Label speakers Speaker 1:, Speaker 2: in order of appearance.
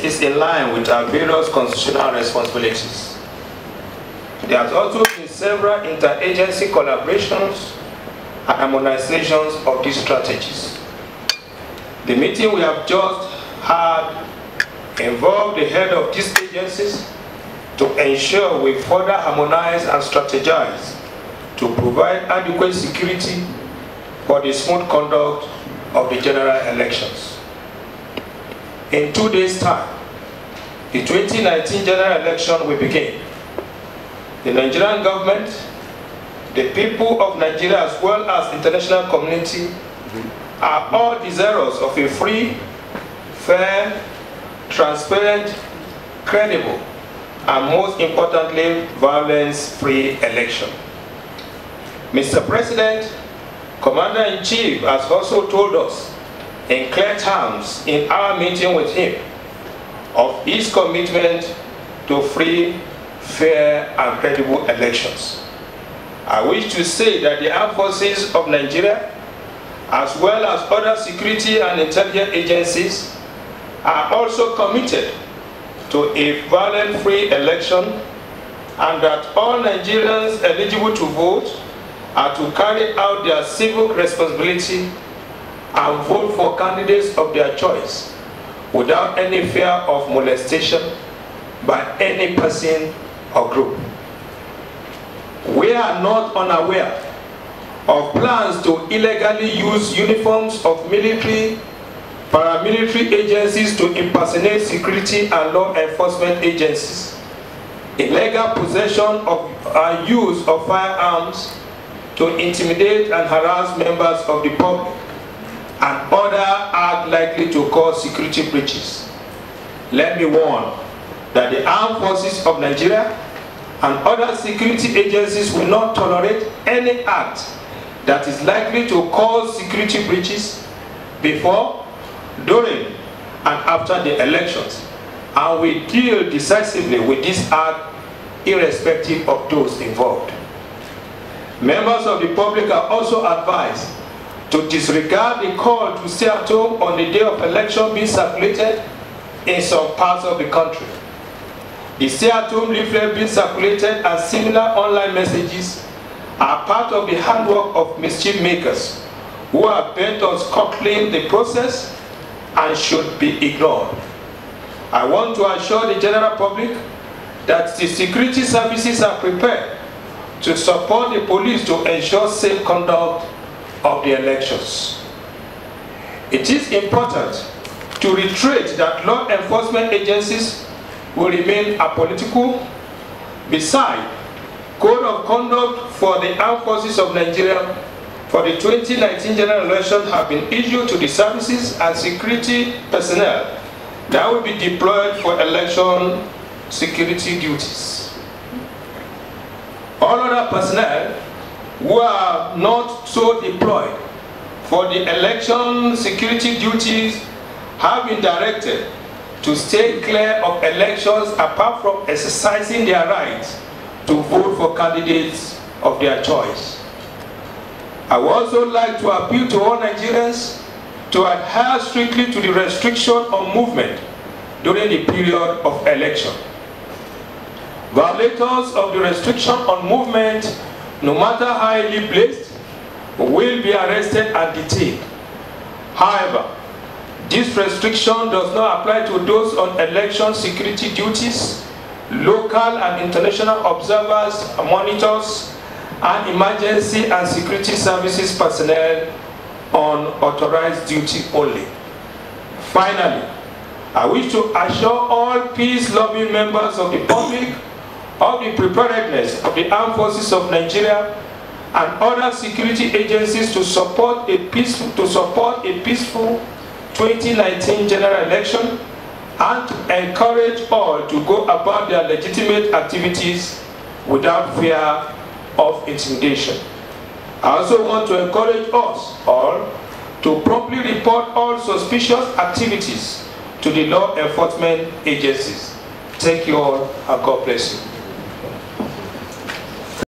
Speaker 1: This is in line with our various constitutional responsibilities. There has also been several interagency collaborations and harmonizations of these strategies. The meeting we have just had involved the head of these agencies to ensure we further harmonize and strategize to provide adequate security for the smooth conduct of the general elections. In 2 days' time, the 2019 general election will begin. The Nigerian government, the people of Nigeria as well as international community are all desirous of a free, fair, transparent, credible, and most importantly, violence-free election. Mr. President, Commander-in-Chief has also told us in clear terms in our meeting with him of his commitment to free, fair, and credible elections. I wish to say that the armed forces of Nigeria, as well as other security and intelligence agencies, are also committed to a violence-free election, and that all Nigerians eligible to vote are to carry out their civic responsibility and vote for candidates of their choice without any fear of molestation by any person or group. We are not unaware of plans to illegally use uniforms of military, paramilitary agencies to impersonate security and law enforcement agencies, illegal possession of and use of firearms to intimidate and harass members of the public, and other acts likely to cause security breaches. Let me warn that the armed forces of Nigeria and other security agencies will not tolerate any act that is likely to cause security breaches before, during, and after the elections, and we deal decisively with this act irrespective of those involved. Members of the public are also advised to disregard the call to stay at home on the day of election being circulated in some parts of the country. The stay-at-home leaflet being circulated and similar online messages are part of the handwork of mischief makers who are bent on scuttling the process and should be ignored. I want to assure the general public that the security services are prepared to support the police to ensure safe conduct of the elections. It is important to reiterate that law enforcement agencies will remain apolitical. Besides, Code of Conduct for the Armed Forces of Nigeria for the 2019 general election have been issued to the services and security personnel that will be deployed for election security duties. All other personnel who are not so deployed for the election security duties have been directed to stay clear of elections apart from exercising their rights to vote for candidates of their choice. I would also like to appeal to all Nigerians to adhere strictly to the restriction on movement during the period of election. Violators of the restriction on movement, no matter how highly placed, will be arrested and detained. However, this restriction does not apply to those on election security duties, local and international observers, monitors, and emergency and security services personnel on authorized duty only. Finally, I wish to assure all peace-loving members of the public of the preparedness of the armed forces of Nigeria and other security agencies to support a peaceful 2019 general election, and to encourage all to go about their legitimate activities without fear of intimidation. I also want to encourage us all to promptly report all suspicious activities to the law enforcement agencies. Thank you all, and God bless you.